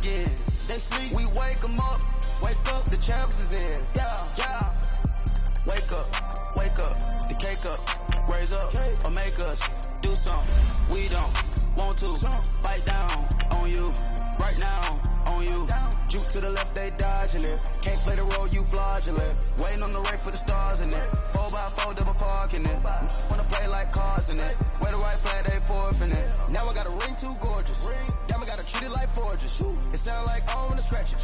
again. They sleep, we wake them up. Wake up, the champs is in. Yeah. Wake up, the cake up. Raise up, or make us do something. We don't want to bite down on you. Right now, on you. Juke to the left, they dodging it. Can't play the role, you fraudulent. Waiting on the right for the stars in it. 4x4 double parking it. Wanna play like cars in it. Wear the right flag, they forfeiting it. Now I got a ring too gorgeous. Damn, I gotta treat it like forges. It sound like I wanna scratch it.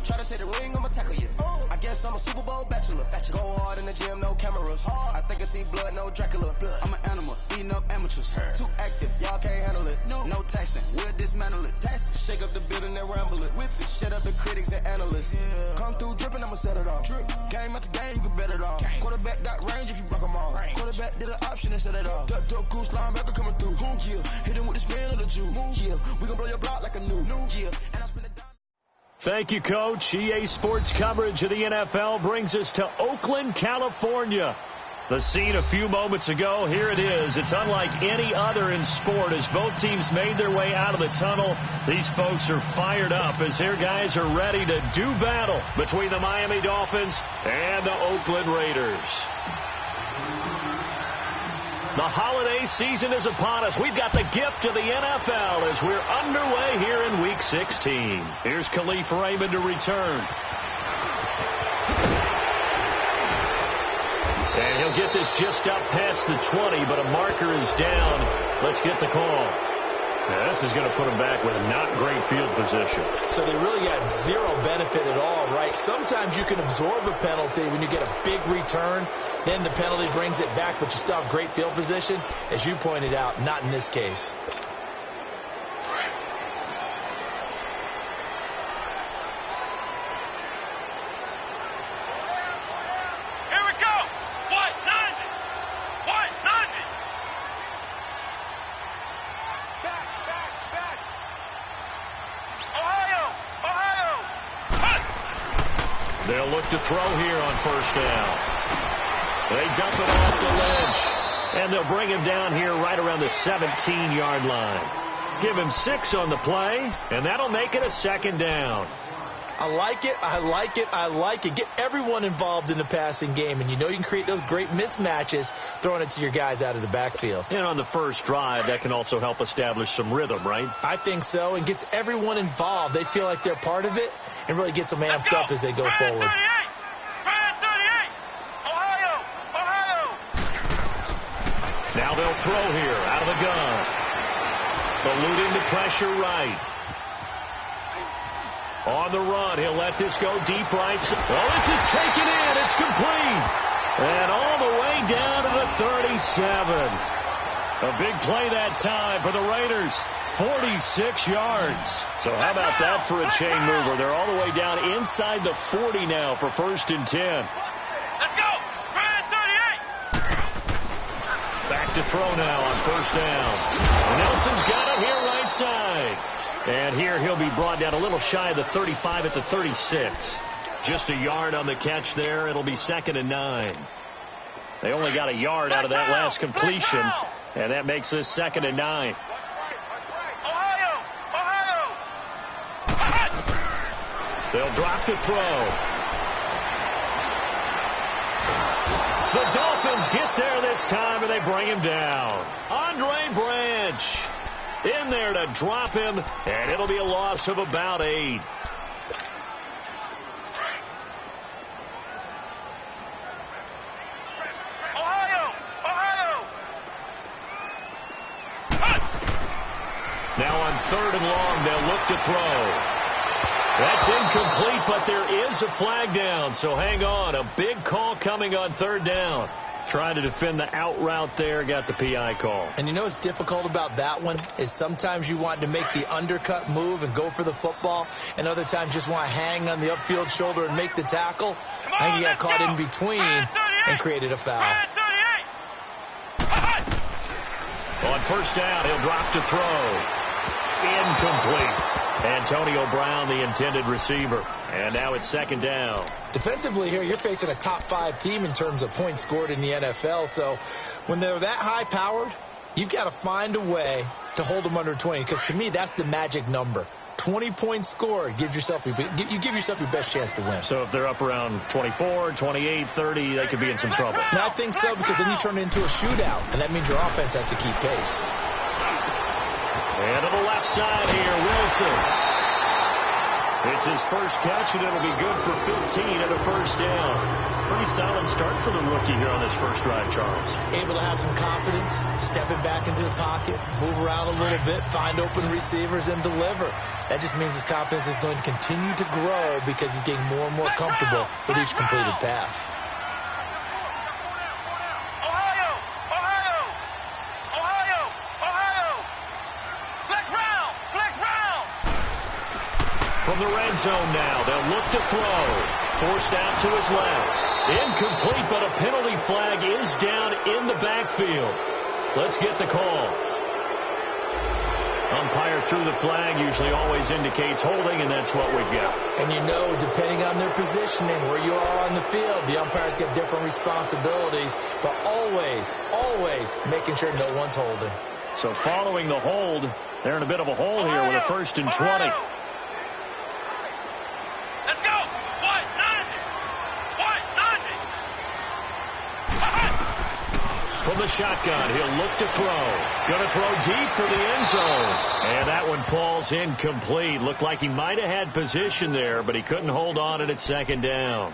Try to take the ring, I'ma tackle you. I guess I'm a Super Bowl bachelor. Go hard in the gym, no cameras. I think I see blood, no Dracula. I'm an animal, eating up amateurs. Too active, y'all can't handle it. No taxing, we'll dismantle it. Shake up the building and ramble it. Whip it, shut up the critics and analysts. Come through dripping, I'ma set it off. Game after game, you can bet it off. Quarterback got range if you block them all. Quarterback did an option and set it off. Duck, goose, linebacker coming through. Yeah, hit him with the spin of the Jew. Yeah, we gon' blow your block like a new. Yeah, and I spin it down. Thank you, Coach. EA Sports coverage of the NFL brings us to Oakland, California. The scene a few moments ago, here it is. It's unlike any other in sport as both teams made their way out of the tunnel. These folks are fired up as their guys are ready to do battle between the Miami Dolphins and the Oakland Raiders. The holiday season is upon us. We've got the gift of the NFL as we're underway here in Week 16. Here's Khalif Raymond to return. And he'll get this just up past the 20, but a marker is down. Let's get the call. Now, this is going to put them back with a not great field position. So they really got zero benefit at all, right? Sometimes you can absorb a penalty when you get a big return. Then the penalty brings it back, but you still have great field position. As you pointed out, not in this case. They'll look to throw here on first down. They dump it off to Lynch. And they'll bring him down here right around the 17-yard line. Give him 6 on the play, and that'll make it a second down. I like it. I like it. I like it. Get everyone involved in the passing game, and you know you can create those great mismatches throwing it to your guys out of the backfield. And on the first drive, that can also help establish some rhythm, right? I think so, and gets everyone involved. They feel like they're part of it and really gets them amped up as they go forward. Now they'll throw here out of the gun. Eluding the pressure right. On the run, he'll let this go deep right. Oh, this is taken in. It's complete. And all the way down to the 37. A big play that time for the Raiders. 46 yards. So how about that for a chain mover? They're all the way down inside the 40 now for 1st and 10. Let's go. Back to throw now on first down. Nelson's got it here right side. And here he'll be brought down a little shy of the 35 at the 36. Just a yard on the catch there. It'll be 2nd and 9. They only got a yard out of that last completion. And that makes this 2nd and 9. They'll drop the throw. The Dolphins get there this time, and they bring him down. Andre Branch in there to drop him, and it'll be a loss of about 8. Now on 3rd and long, they'll look to throw. That's incomplete, but there is a flag down, so hang on. A big call coming on 3rd down. Trying to defend the out route there, got the PI call. And you know what's difficult about that one is sometimes you want to make the undercut move and go for the football, and other times just want to hang on the upfield shoulder and make the tackle. I think he got caught in between and created a foul. On first down, he'll drop to throw. Incomplete. Antonio Brown, the intended receiver. And now it's 2nd down. Defensively here, you're facing a top 5 team in terms of points scored in the NFL. So when they're that high-powered, You've got to find a way to hold them under 20, because to me, that's the magic number. 20 points scored gives yourself you give yourself your best chance to win. So if they're up around 24, 28, 30, they could be in some trouble. And I think so, because then you turn it into a shootout, and that means your offense has to keep pace. And to the left side here, Wilson. It's his first catch, and it'll be good for 15 and a first down. Pretty solid start for the rookie here on this first drive, Charles. Able to have some confidence, stepping back into the pocket, move around a little bit, find open receivers, and deliver. That just means his confidence is going to continue to grow because he's getting more and more comfortable with each completed pass. From the red zone now, they'll look to throw. Forced out to his left. Incomplete, but a penalty flag is down in the backfield. Let's get the call. Umpire threw the flag, usually always indicates holding, and that's what we've got. And you know, depending on their positioning, where you are on the field, the umpire's got different responsibilities, but always, always making sure no one's holding. So following the hold, they're in a bit of a hole here with a 1st and 20. From the shotgun, he'll look to throw. Going to throw deep for the end zone. And that one falls incomplete. Looked like he might have had position there, but he couldn't hold on at 2nd down.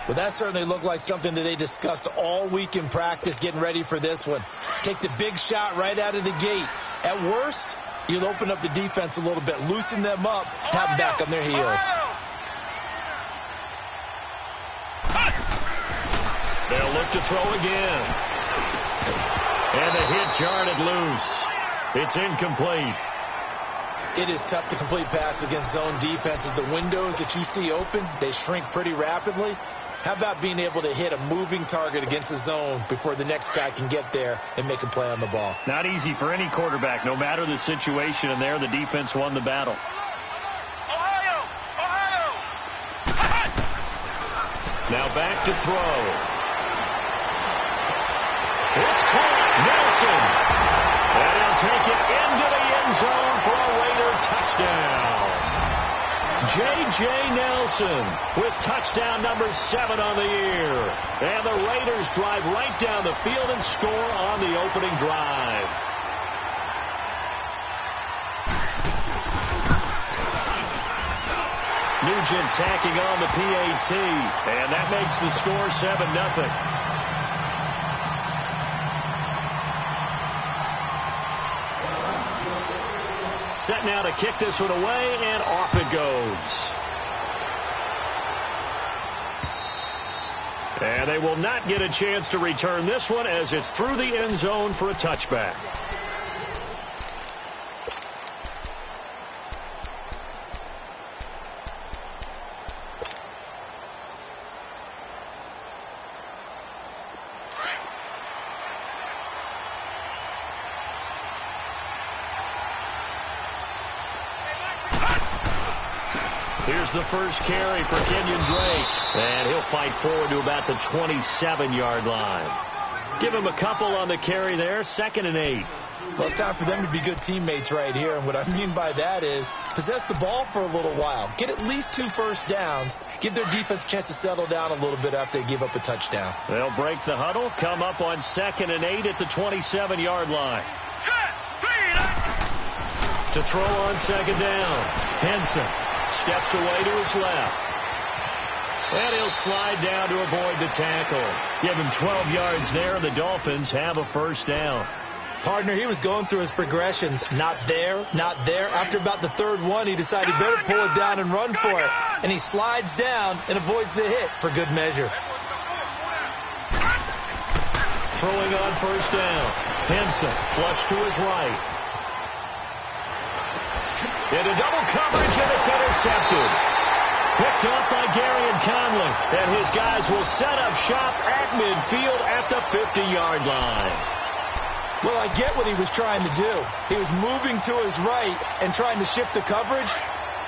Well, that certainly looked like something that they discussed all week in practice getting ready for this one. Take the big shot right out of the gate. At worst, you'll open up the defense a little bit, loosen them up, have them back on their heels. They'll look to throw again. And the hit jarred it loose. It's incomplete. It is tough to complete passes against zone defenses. The windows that you see open, they shrink pretty rapidly. How about being able to hit a moving target against a zone before the next guy can get there and make a play on the ball? Not easy for any quarterback, no matter the situation, and there the defense won the battle. Now back to throw. It's caught. Nelson. And he'll take it into the end zone for a Raider touchdown. J.J. Nelson with touchdown number 7 on the year. And the Raiders drive right down the field and score on the opening drive. Nugent tacking on the PAT. And that makes the score 7-0. Set now to kick this one away, and off it goes. And they will not get a chance to return this one as it's through the end zone for a touchback. Here's the first carry for Kenyon Drake. And he'll fight forward to about the 27-yard line. Give him a couple on the carry there. 2nd and 8. Well, it's time for them to be good teammates right here. And what I mean by that is possess the ball for a little while. Get at least 2 first downs. Give their defense a chance to settle down a little bit after they give up a touchdown. They'll break the huddle. Come up on 2nd and 8 at the 27-yard line. To throw on 2nd down. Henson steps away to his left. And he'll slide down to avoid the tackle. Give him 12 yards there. The Dolphins have a first down. Partner, he was going through his progressions. Not there, not there. After about the 3rd one, he decided he better pull it down and run for it. And he slides down and avoids the hit for good measure. Throwing on 1st down. Henson flush to his right. Into double coverage, and it's intercepted. Picked off by Garyon Conley. And his guys will set up shop at midfield at the 50-yard line. Well, I get what he was trying to do. He was moving to his right and trying to shift the coverage.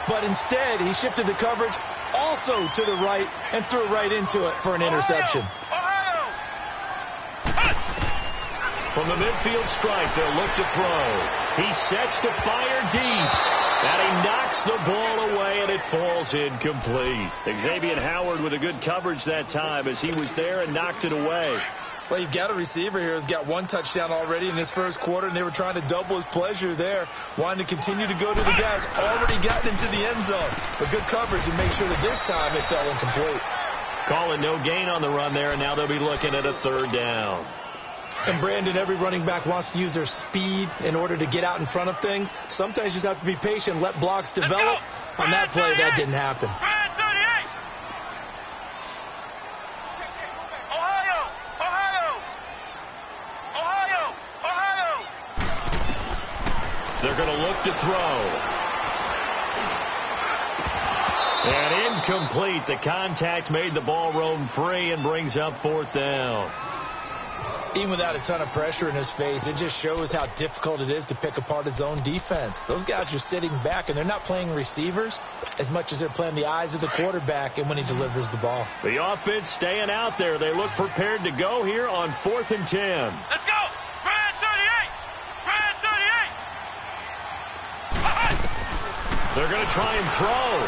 But instead, he shifted the coverage also to the right and threw right into it for an interception. From the midfield stripe, they'll look to throw. He sets to fire deep. And he knocks the ball away, and it falls incomplete. Xavier Howard with a good coverage that time as he was there and knocked it away. Well, you've got a receiver here who's got one touchdown already in this first quarter, and they were trying to double his pleasure there, wanting to continue to go to the guys already gotten into the end zone. But good coverage and make sure that this time it fell incomplete. Calling no gain on the run there, and now they'll be looking at a third down. And, Brandon, every running back wants to use their speed in order to get out in front of things. Sometimes you just have to be patient, let blocks develop. On that play, that didn't happen. They're going to look to throw. And incomplete. The contact made the ball roam free and brings up fourth down. Even without a ton of pressure in his face, it just shows how difficult it is to pick apart his own defense. Those guys are sitting back, and they're not playing receivers as much as they're playing the eyes of the quarterback and when he delivers the ball. The offense staying out there. They look prepared to go here on 4th and 10. Let's go! Brad 38! Brad 38! They're going to try and throw.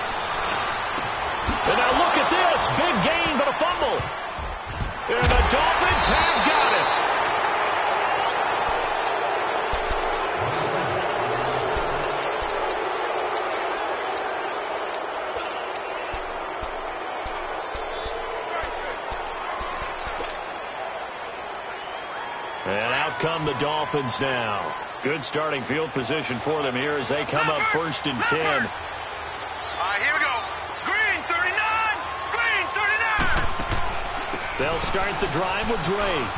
And now look at this. Big gain, but a fumble. And the Dolphins have got it. And out come the Dolphins now. Good starting field position for them here as they come up 1st and 10. All right, here we go. Green 39! Green 39! They'll start the drive with Drake.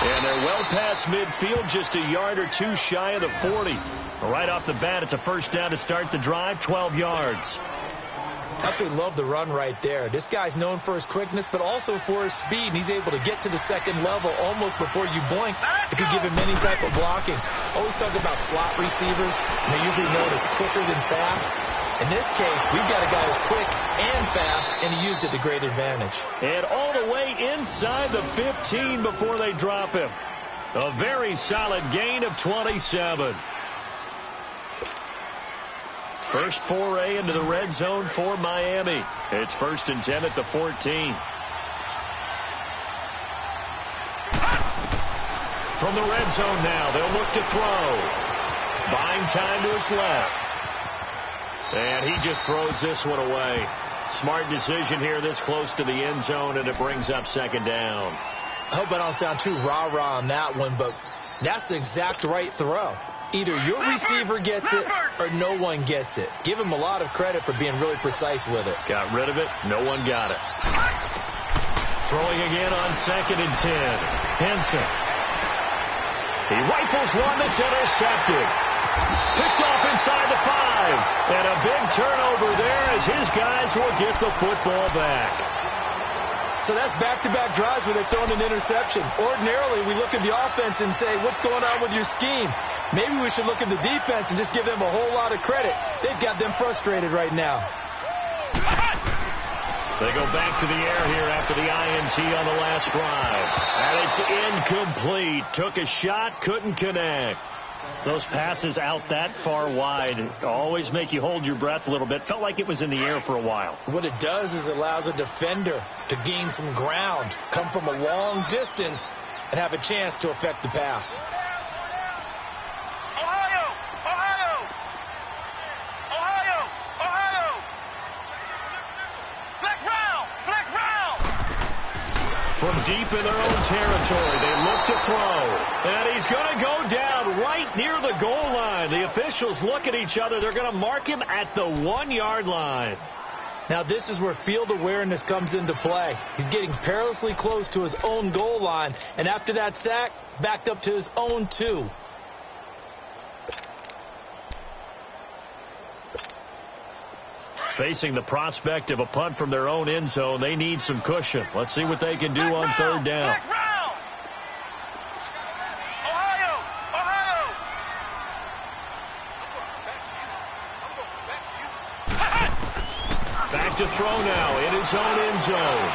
And they're well past midfield, just a yard or two shy of the 40. Right off the bat, it's a first down to start the drive, 12 yards. Absolutely love the run right there. This guy's known for his quickness, but also for his speed. And he's able to get to the second level almost before you blink. It could give him any type of blocking. Always talk about slot receivers. And they're usually known as quicker than fast. In this case, we've got a guy who's quick and fast, and he used it to great advantage. And all the way inside the 15 before they drop him. A very solid gain of 27. First foray into the red zone for Miami. It's 1st and 10 at the 14. From the red zone now, they'll look to throw. Buying time to his left. And he just throws this one away. Smart decision here this close to the end zone, and it brings up 2nd down. I hope I don't sound too rah-rah on that one, but that's the exact right throw. Either your receiver gets it or no one gets it. Give him a lot of credit for being really precise with it. Got rid of it. No one got it. Throwing again on 2nd and 10. Henson. He rifles one that's intercepted. Picked off inside the 5. And a big turnover there as his guys will get the football back. So that's back-to-back drives where they've thrown an interception. Ordinarily, we look at the offense and say, what's going on with your scheme? Maybe we should look at the defense and just give them a whole lot of credit. They've got them frustrated right now. They go back to the air here after the INT on the last drive. And it's incomplete. Took a shot, couldn't connect. Those passes out that far wide always make you hold your breath a little bit. Felt like it was in the air for a while. What it does is it allows a defender to gain some ground, come from a long distance, and have a chance to affect the pass. Ohio! Ohio! Ohio! Ohio! Flex round! Flex round! From deep in their own territory, they look to throw. And he's going to go down right near the goal line. The officials look at each other. They're going to mark him at the 1-yard line. Now, this is where field awareness comes into play. He's getting perilously close to his own goal line. And after that sack, backed up to his own 2. Facing the prospect of a punt from their own end zone, they need some cushion. Let's see what they can do on 3rd down. Ohio! Ohio! Back to throw now in his own end zone.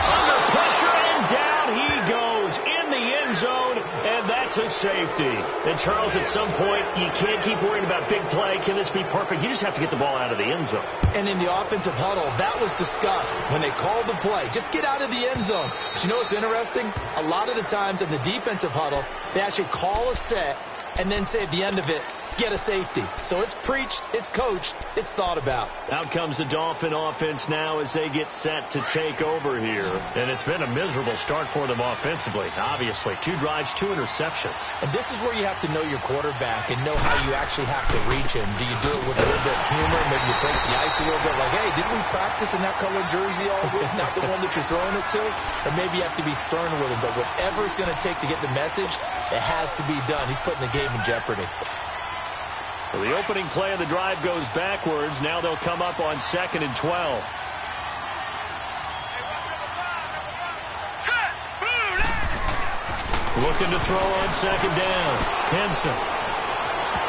Under pressure and down. down he goes in the end zone, and that's a safety. And, Charles, at some point, you can't keep worrying about big play. Can this be perfect? You just have to get the ball out of the end zone. And in the offensive huddle, that was discussed when they called the play. Just get out of the end zone. But you know what's interesting? A lot of the times in the defensive huddle, they actually call a set and then say at the end of it, get a safety. So it's preached, it's coached, it's thought about. Out comes the Dolphin offense now as they get set to take over here. And it's been a miserable start for them offensively, obviously. 2 drives, 2 interceptions. And this is where you have to know your quarterback and know how you actually have to reach him. Do you do it with a little bit of humor? Maybe you break the ice a little bit like, hey, didn't we practice in that colored jersey all week? Not the one that you're throwing it to? Or maybe you have to be stern with him. But whatever it's going to take to get the message, it has to be done. He's putting the game in jeopardy. So the opening play of the drive goes backwards. Now they'll come up on 2nd and 12. Looking to throw on 2nd down. Henson.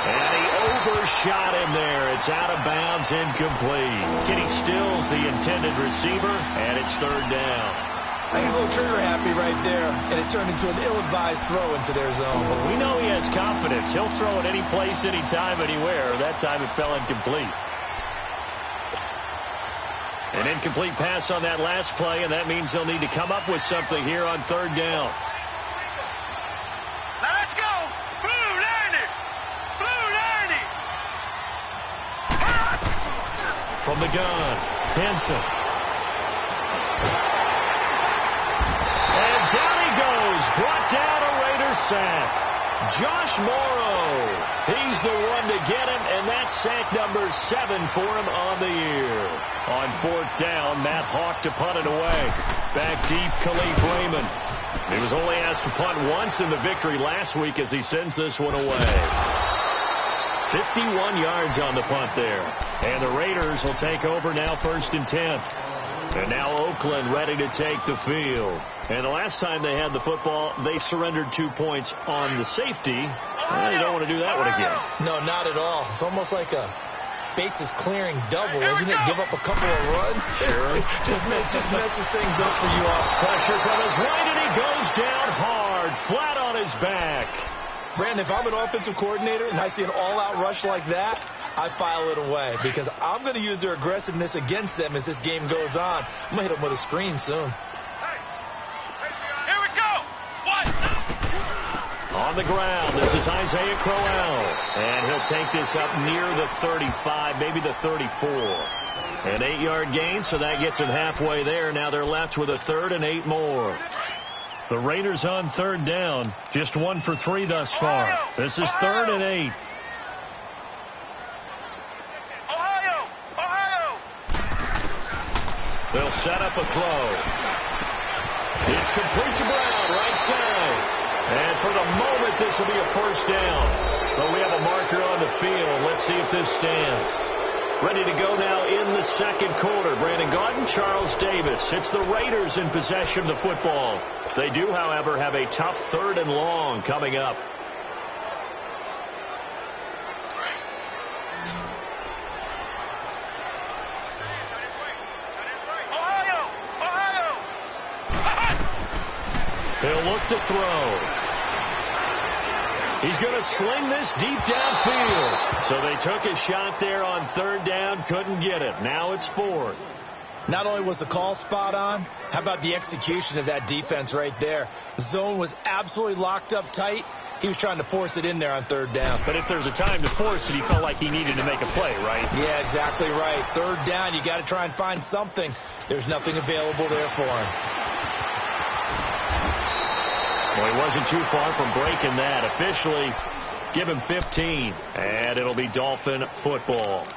And he overshot him there. It's out of bounds, incomplete. Kenny Stills, the intended receiver, and it's 3rd down. I think he's a little trigger happy right there, and it turned into an ill-advised throw into their zone. But we know he has confidence. He'll throw it any place, anytime, anywhere. That time it fell incomplete. An incomplete pass on that last play, and that means they'll need to come up with something here on 3rd down. Let's go! Blue 90! Blue 90! From the gun, Henson. Down he goes, brought down a Raider sack. Josh Morrow, he's the one to get him, and that's sack number 7 for him on the year. On 4th down, Matt Hawk to punt it away. Back deep, Khalif Raymond. He was only asked to punt once in the victory last week as he sends this one away. 51 yards on the punt there. And the Raiders will take over now 1st and 10. And now Oakland ready to take the field. And the last time they had the football, they surrendered 2 points on the safety. They don't want to do that one again. No, not at all. It's almost like a bases clearing double, isn't it? Give up a couple of runs. Sure. just messes things up for you all. Pressure from his right, and he goes down hard, flat on his back. Brandon, if I'm an offensive coordinator and I see an all-out rush like that, I file it away because I'm going to use their aggressiveness against them as this game goes on. I'm going to hit them with a screen soon. Here we go! What? On the ground, this is Isaiah Crowell. And he'll take this up near the 35, maybe the 34. An 8-yard gain, so that gets him halfway there. Now they're left with a 3rd and 8 more. The Raiders on 3rd down, just 1 for 3 thus far. This is 3rd and 8. They'll set up a throw. It's complete to Brown, right side. And for the moment, this will be a 1st down. But we have a marker on the field. Let's see if this stands. Ready to go now in the 2nd quarter. Brandon Gaudin, Charles Davis. It's the Raiders in possession of the football. They do, however, have a tough 3rd and long coming up. They'll look to throw. He's going to sling this deep downfield. So they took a shot there on 3rd down, couldn't get it. Now it's 4th. Not only was the call spot on, how about the execution of that defense right there? The zone was absolutely locked up tight. He was trying to force it in there on 3rd down. But if there's a time to force it, he felt like he needed to make a play, right? Yeah, exactly right. 3rd down, you got to try and find something. There's nothing available there for him. Well, he wasn't too far from breaking that. Officially, give him 15. And it'll be Dolphin football.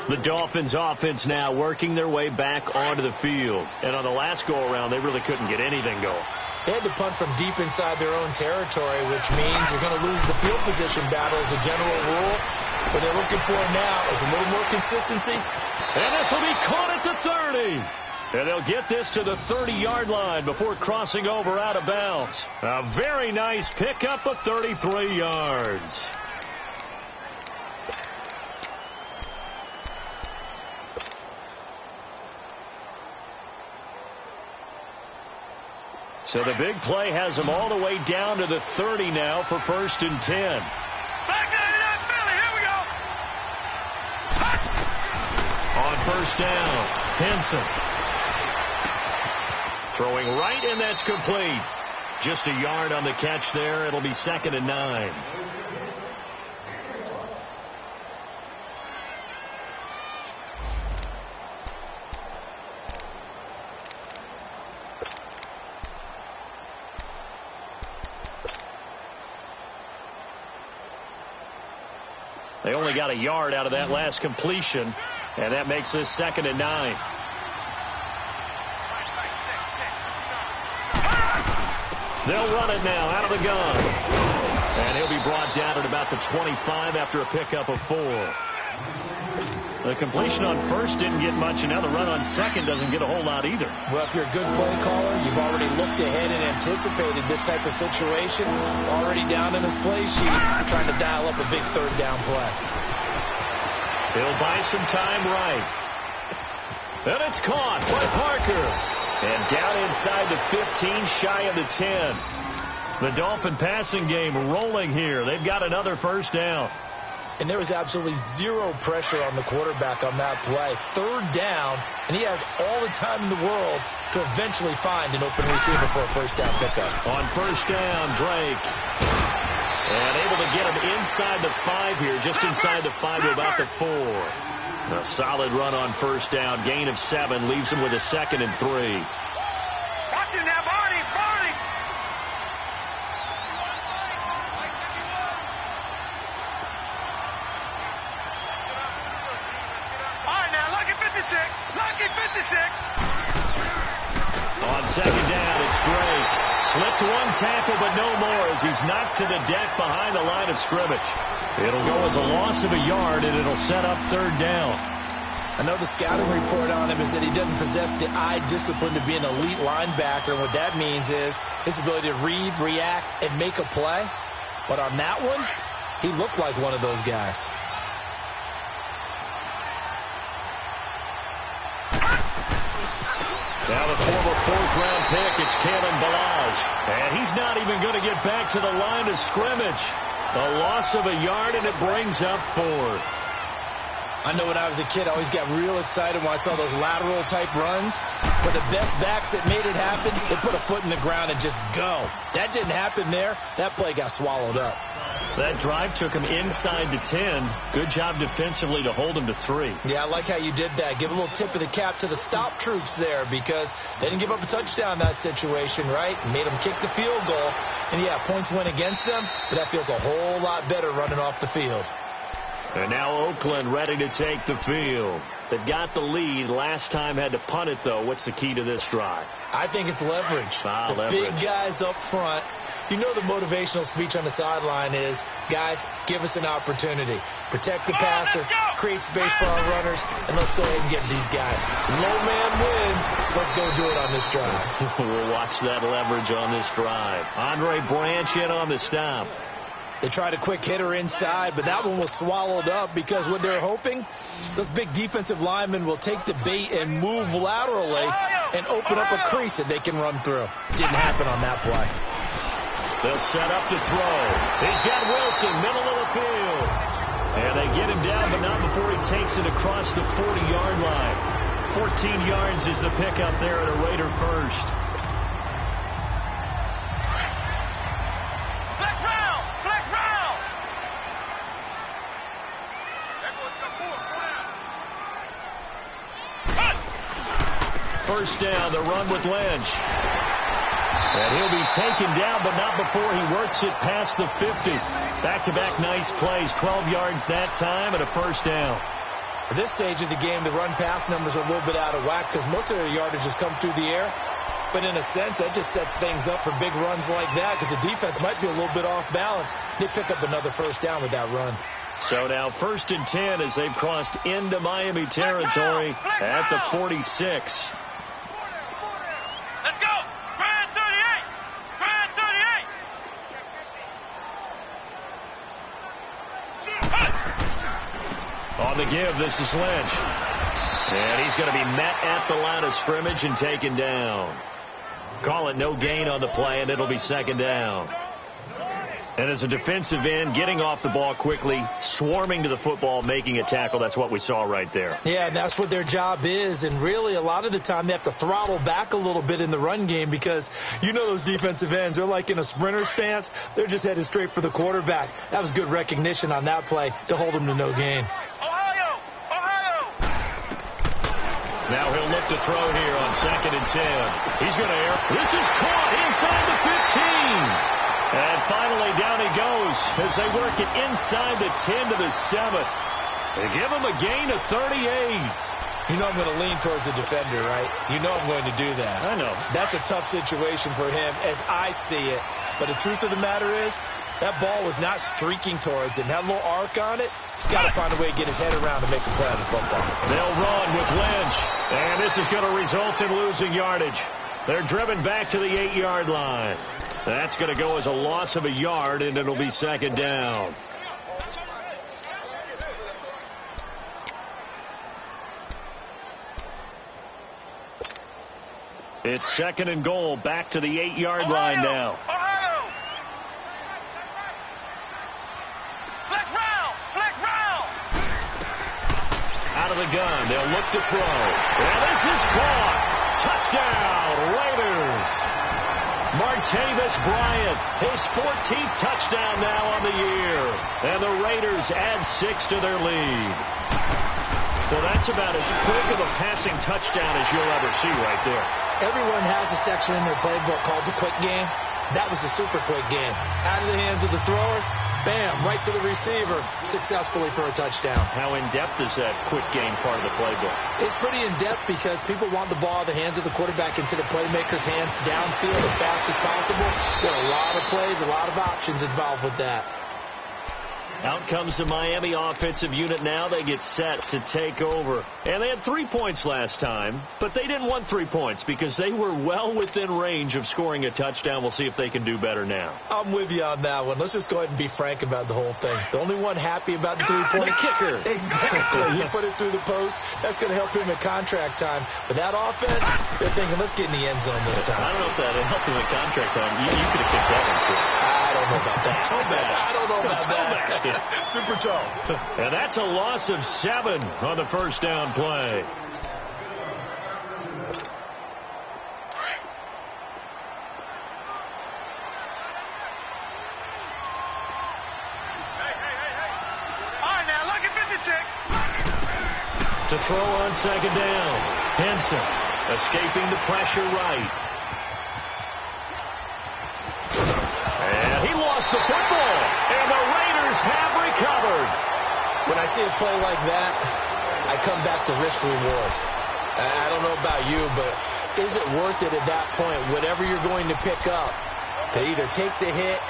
The Dolphins offense now working their way back onto the field. And on the last go-around, they really couldn't get anything going. They had to punt from deep inside their own territory, which means you're going to lose the field position battle as a general rule. What they're looking for now is a little more consistency. And this will be caught at the 30. And they'll get this to the 30-yard line before crossing over out of bounds. A very nice pickup of 33 yards. So the big play has them all the way down to the 30 now for 1st and 10. Back down to Philly. Here we go. On 1st down, Henson. Throwing right, and that's complete. Just a yard on the catch there. It'll be 2nd and 9. They only got a yard out of that last completion, and that makes this 2nd and 9. They'll run it now out of the gun. And he'll be brought down at about the 25 after a pickup of 4. The completion on 1st didn't get much, and now the run on 2nd doesn't get a whole lot either. Well, if you're a good play caller, you've already looked ahead and anticipated this type of situation. Already down in his play sheet, trying to dial up a big 3rd down play. He'll buy some time right. And it's caught by Parker. And down inside the 15, shy of the 10. The Dolphin passing game rolling here. They've got another 1st down. And there was absolutely zero pressure on the quarterback on that play. 3rd down, and he has all the time in the world to eventually find an open receiver for a 1st down pickup. On 1st down, Drake. And able to get him inside the 5 here, just inside the 5 to about the 4. A solid run on 1st down, gain of 7, leaves him with a 2nd and 3. Watch him now, Barney. All right, now, lucky 56. Lucky 56. On 2nd down, it's Drake. Slipped 1 tackle, but no more as he's knocked to the deck behind the line of scrimmage. It'll go as a loss of a yard, and it'll set up 3rd down. I know the scouting report on him is that he doesn't possess the eye discipline to be an elite linebacker. And what that means is his ability to read, react, and make a play. But on that one, he looked like one of those guys. Now the former 4th-round pick, it's Kalen Ballage. And he's not even going to get back to the line of scrimmage. A loss of a yard, and it brings up 4th. I know when I was a kid, I always got real excited when I saw those lateral-type runs. But the best backs that made it happen, they put a foot in the ground and just go. That didn't happen there. That play got swallowed up. That drive took him inside the 10. Good job defensively to hold him to 3. Yeah, I like how you did that. Give a little tip of the cap to the stop troops there because they didn't give up a touchdown in that situation, right? Made them kick the field goal. And, yeah, points went against them, but that feels a whole lot better running off the field. And now Oakland ready to take the field. They've got the lead. Last time had to punt it, though. What's the key to this drive? I think it's leverage. Leverage. Big guys up front. You know the motivational speech on the sideline is, guys, give us an opportunity. Protect the passer, create space for our runners, and let's go ahead and get these guys. Low man wins. Let's go do it on this drive. We'll watch that leverage on this drive. Andre Branch in on the stop. They tried a quick hitter inside, but that one was swallowed up because what they're hoping, those big defensive linemen will take the bait and move laterally and open up a crease that they can run through. Didn't happen on that play. They'll set up to throw. He's got Wilson, middle of the field. And they get him down, but not before he takes it across the 40-yard line. 14 yards is the pickup there at a Raider first. First down, the run with Lynch. And he'll be taken down, but not before he works it past the 50. Back-to-back nice plays, 12 yards that time and a first down. At this stage of the game, the run-pass numbers are a little bit out of whack because most of their yardage has come through the air. But in a sense, that just sets things up for big runs like that because the defense might be a little bit off balance. They pick up another first down with that run. So now 1st and 10 as they've crossed into Miami territory at the 46. Let's go! Grand 38! Grand 38! On the give, this is Lynch. And he's going to be met at the line of scrimmage and taken down. Call it no gain on the play, and it'll be second down. And as a defensive end, getting off the ball quickly, swarming to the football, making a tackle, that's what we saw right there. Yeah, and that's what their job is. And really, a lot of the time, they have to throttle back a little bit in the run game because you know those defensive ends, they're like in a sprinter stance. They're just headed straight for the quarterback. That was good recognition on that play to hold them to no gain. Now he'll look to throw here on 2nd and 10. He's going to air. This is caught inside the 15. And finally, down he goes as they work it inside the 10 to the 7. They give him a gain of 38. You know I'm going to lean towards the defender, right? You know I'm going to do that. I know. That's a tough situation for him as I see it. But the truth of the matter is, that ball was not streaking towards him. Had a little arc on it. He's got to find a way to get his head around to make a play on the football. They'll run with Lynch. And this is going to result in losing yardage. They're driven back to the 8-yard line. That's going to go as a loss of a yard, and it'll be second down. It's 2nd and goal, back to the 8-yard line now. Out of the gun, they'll look to throw. And this is caught. Touchdown, Raiders. Martavis Bryant, his 14th touchdown now on the year. And the Raiders add 6 to their lead. Well, that's about as quick of a passing touchdown as you'll ever see right there. Everyone has a section in their playbook called the quick game. That was a super quick game. Out of the hands of the thrower, bam, right to the receiver, successfully for a touchdown. How in-depth is that quick game part of the playbook? It's pretty in-depth because people want the ball out of the hands of the quarterback into the playmaker's hands downfield as fast as possible. There are a lot of plays, a lot of options involved with that. Out comes the Miami offensive unit now. They get set to take over. And they had 3 points last time, but they didn't want 3 points because they were well within range of scoring a touchdown. We'll see if they can do better now. I'm with you on that one. Let's just go ahead and be frank about the whole thing. The only one happy about the 3-point kicker. Exactly. He put it through the post. That's going to help him at contract time. But that offense, they're thinking, let's get in the end zone this time. I don't know if that helped him at contract time. You could have kicked that one too. I don't know about that. Toe bash. I don't know about that. Super toe. And that's a loss of 7 on the first down play. All right, now, look at 56. To throw on second down. Henson escaping the pressure right. And he lost the football. And the Raiders have recovered. When I see a play like that, I come back to risk reward. I don't know about you, but is it worth it at that point, whatever you're going to pick up, to either take the hit,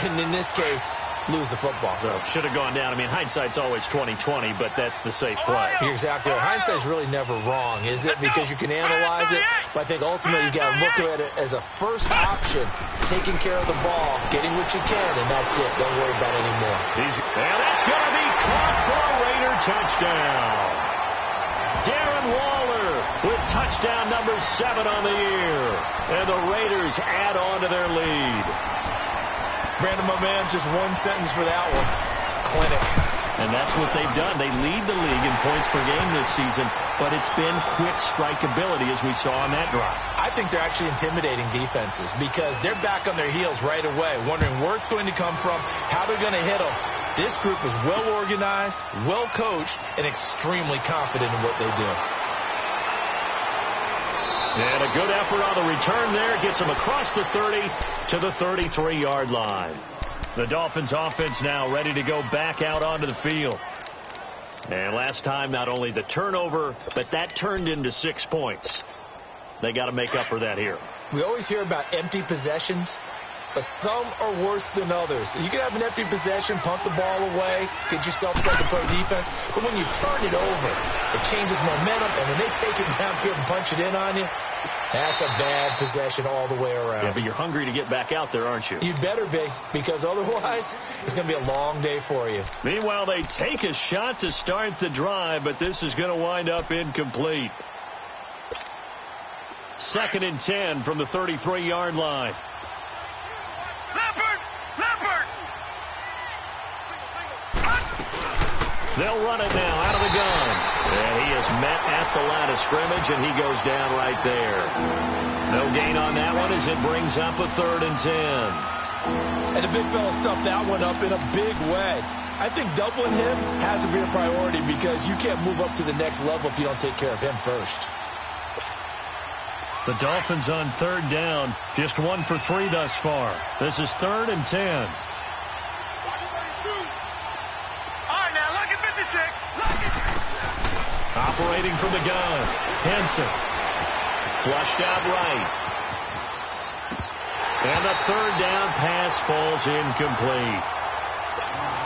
and in this case, lose the football? So should have gone down. I mean, hindsight's always 20/20, but that's the safe play. You're exactly right. Hindsight's really never wrong, is it? Because you can analyze it, but I think ultimately you got to look at it as a first option, taking care of the ball, getting what you can, and that's it. Don't worry about it anymore. And that's going to be caught for a Raider touchdown. Darren Waller with touchdown number 7 on the year. And the Raiders add on to their lead. Brandon, my man, just one sentence for that one. Clinic. And that's what they've done. They lead the league in points per game this season, but it's been quick strikeability as we saw on that drive. I think they're actually intimidating defenses because they're back on their heels right away, wondering where it's going to come from, how they're going to hit them. This group is well organized, well coached, and extremely confident in what they do. And a good effort on the return there gets them across the 30 to the 33-yard line. The Dolphins offense now ready to go back out onto the field. And last time, not only the turnover, but that turned into 6 points. They got to make up for that here. We always hear about empty possessions, but some are worse than others. You can have an empty possession, punt the ball away, get yourself second play defense, but when you turn it over, it changes momentum, and when they take it downfield and punch it in on you, that's a bad possession all the way around. Yeah, but you're hungry to get back out there, aren't you? You better be, because otherwise it's going to be a long day for you. Meanwhile, they take a shot to start the drive, but this is going to wind up incomplete. 2nd and 10 from the 33-yard line. Leopard! Leopard! They'll run it now out of the gun. And he is met at the line of scrimmage, and he goes down right there. No gain on that one as it brings up a 3rd and 10. And the big fella stuffed that one up in a big way. I think doubling him has to be a priority because you can't move up to the next level if you don't take care of him first. The Dolphins on 3rd down, just 1 for 3 thus far. This is 3rd and 10. All right, now, look at 56. Look at... Operating from the gun, Henson. Flushed out right. And the 3rd down pass falls incomplete.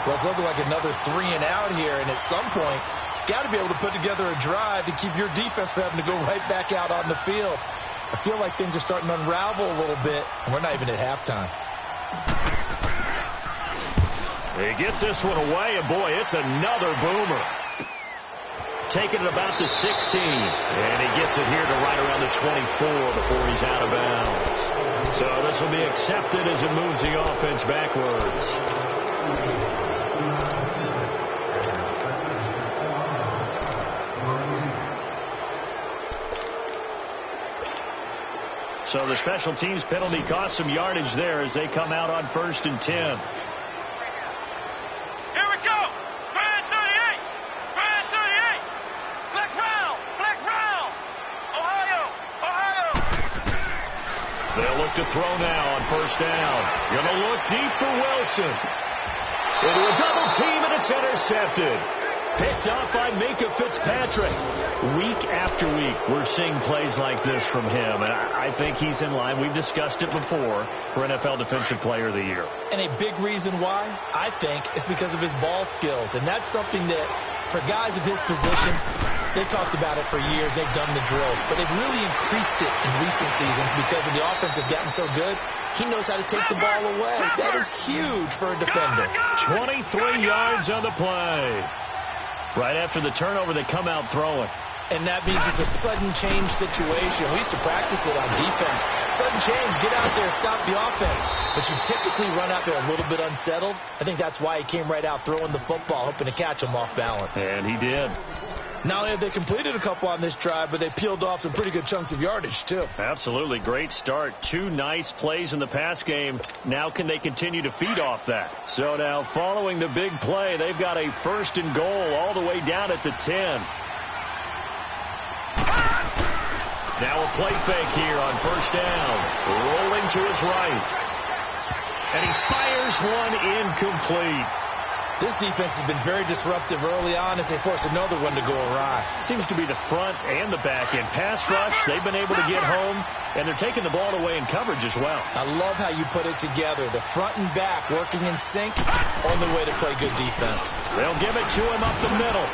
Well, it's looking like another 3 and out here, and at some point, got to be able to put together a drive to keep your defense from having to go right back out on the field. I feel like things are starting to unravel a little bit, and we're not even at halftime. He gets this one away, and boy, it's another boomer. Taking it about the 16, and he gets it here to right around the 24 before he's out of bounds. So this will be accepted as it moves the offense backwards. So the special teams penalty cost some yardage there as they come out on 1st and 10. Here we go. Fred 38. Fred 38. Flex round. Flex round. Ohio. Ohio. They'll look to throw now on 1st down. Gonna look deep for Wilson. Into a double team, and it's intercepted. Picked off by Minka Fitzpatrick. Week after week, we're seeing plays like this from him, and I think he's in line. We've discussed it before for NFL Defensive Player of the Year. And a big reason why, I think, is because of his ball skills. And that's something that, for guys of his position, they've talked about it for years. They've done the drills. But they've really increased it in recent seasons because of the offense have gotten so good. He knows how to take the ball away. That is huge for a defender. 23 yards on the play. Right after the turnover, they come out throwing. And that means it's a sudden change situation. We used to practice it on defense. Sudden change, get out there, stop the offense. But you typically run out there a little bit unsettled. I think that's why he came right out throwing the football, hoping to catch him off balance. And he did. Not only have they completed a couple on this drive, but they peeled off some pretty good chunks of yardage, too. Absolutely. Great start. 2 nice plays in the pass game. Now can they continue to feed off that? So now following the big play, they've got a 1st and goal all the way down at the 10. Now a play fake here on 1st down. Rolling to his right. And he fires one incomplete. This defense has been very disruptive early on as they force another one to go awry. Seems to be the front and the back end. Pass rush, they've been able to get home, and they're taking the ball away in coverage as well. I love how you put it together. The front and back working in sync, only way to play good defense. They'll give it to him up the middle.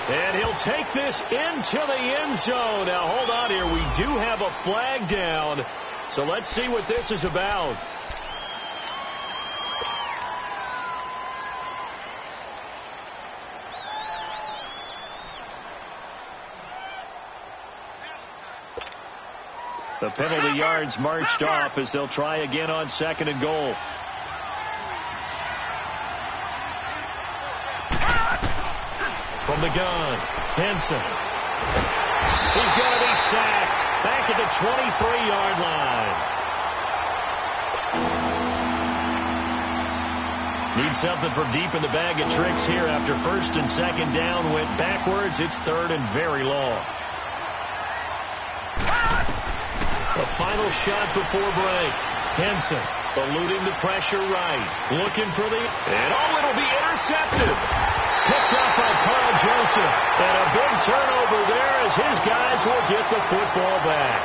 And he'll take this into the end zone. Now, hold on here. We do have a flag down. So let's see what this is about. The penalty yards marched off as they'll try again on 2nd and goal. From the gun, Henson. He's going to be sacked back at the 23-yard line. Need something from deep in the bag of tricks here after 1st and 2nd down went backwards. It's 3rd and very long. The final shot before break. Henson eluding the pressure right. Looking for the... And it'll be intercepted. Picked up by Carl Joseph. And a big turnover there as his guys will get the football back.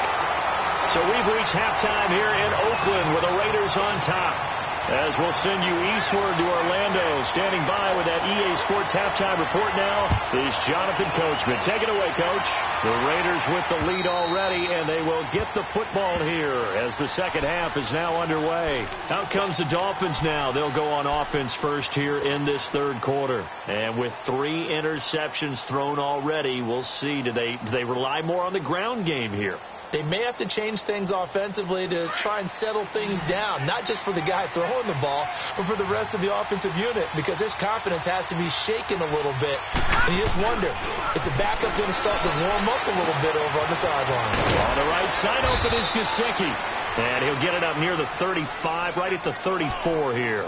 So we've reached halftime here in Oakland with the Raiders on top. As we'll send you eastward to Orlando. Standing by with that EA Sports halftime report now is Jonathan Coachman. Take it away, Coach. The Raiders with the lead already, and they will get the football here as the second half is now underway. Out comes the Dolphins now. They'll go on offense first here in this 3rd quarter. And with 3 interceptions thrown already, we'll see. Do they rely more on the ground game here? They may have to change things offensively to try and settle things down, not just for the guy throwing the ball, but for the rest of the offensive unit, because his confidence has to be shaken a little bit. And you just wonder, is the backup going to start to warm up a little bit over on the sideline? On the right side open is Gesicki. And he'll get it up near the 35, right at the 34 here.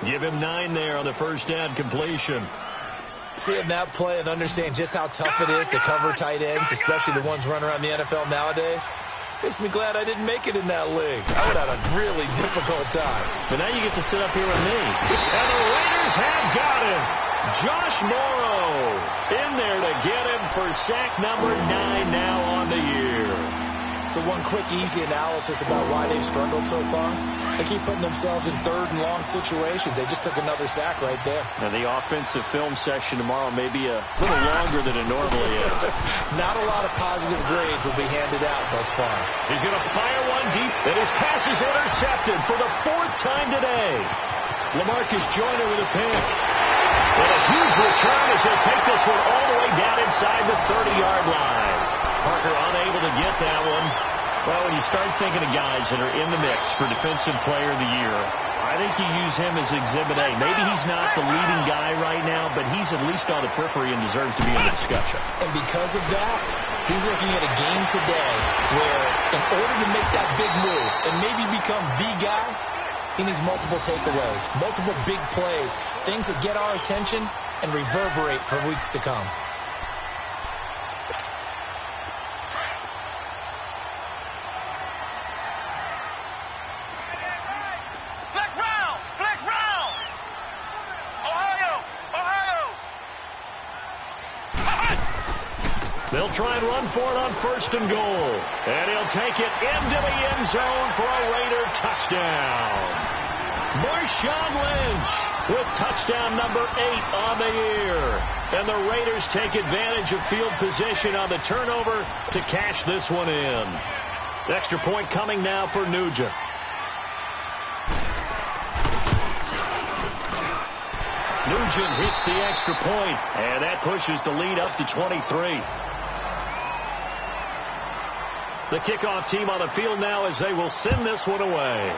Give him 9 there on the first down completion. Seeing that play and understand just how tough it is to cover tight ends, especially the ones running around the NFL nowadays, makes me glad I didn't make it in that league. I would have had a really difficult time. But now you get to sit up here with me. And the Raiders have got him. Josh Morrow in there to get him for sack number 9 now on the year. So one quick, easy analysis about why they've struggled so far. They keep putting themselves in third and long situations. They just took another sack right there. And the offensive film session tomorrow may be a little longer than it normally is. Not a lot of positive grades will be handed out thus far. He's going to fire one deep, and his pass is intercepted for the 4th time today. LaMarcus Joyner with a pick. And a huge return as he'll take this one all the way down inside the 30-yard line. Parker unable to get that one. Well, when you start thinking of guys that are in the mix for Defensive Player of the Year, I think you use him as Exhibit A. Maybe he's not the leading guy right now, but he's at least on the periphery and deserves to be in the discussion. And because of that, he's looking at a game today where in order to make that big move and maybe become the guy, he needs multiple takeaways, multiple big plays, things that get our attention and reverberate for weeks to come. They'll try and run for it on 1st and goal. And he'll take it into the end zone for a Raider touchdown. Marshawn Lynch with touchdown number 8 on the year. And the Raiders take advantage of field position on the turnover to cash this one in. The extra point coming now for Nugent. Nugent hits the extra point, and that pushes the lead up to 23. The kickoff team on the field now as they will send this one away.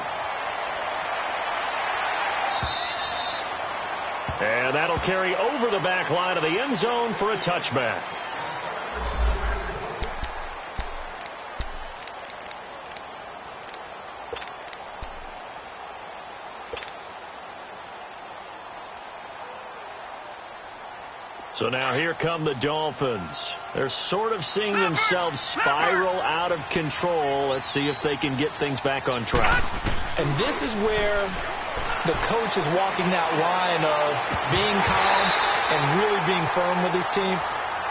And that'll carry over the back line of the end zone for a touchback. So now here come the Dolphins. They're sort of seeing themselves spiral out of control. Let's see if they can get things back on track. And this is where the coach is walking that line of being calm and really being firm with his team.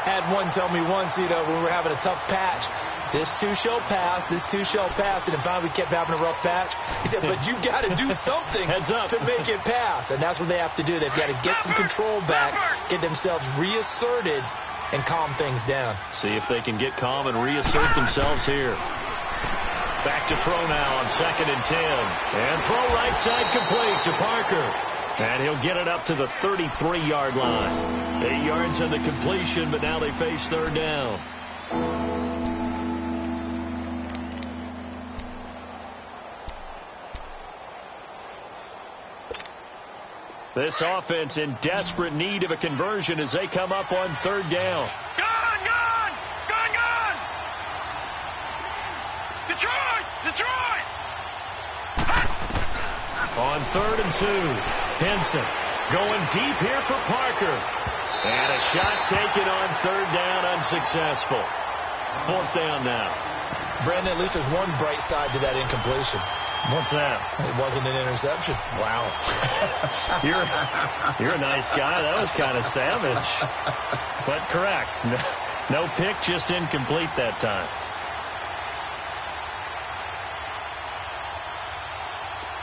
Had one tell me once, when we were having a tough patch, this too shall pass, this too shall pass. And finally we kept having a rough patch. He said, but you got to do something to make it pass. And that's what they have to do. They've got to get some control back, get themselves reasserted, and calm things down. See if they can get calm and reassert themselves here. Back to throw now on 2nd and 10. And throw right side complete to Parker. And he'll get it up to the 33-yard line. 8 yards on the completion, but now they face 3rd down. This offense in desperate need of a conversion as they come up on 3rd down. Gone! Detroit! On 3rd and 2, Henson going deep here for Parker. And a shot taken on 3rd down, unsuccessful. 4th down now. Brandon, at least there's one bright side to that incompletion. What's that? It wasn't an interception. Wow. You're a nice guy. That was kind of savage. But correct. No pick, just incomplete that time.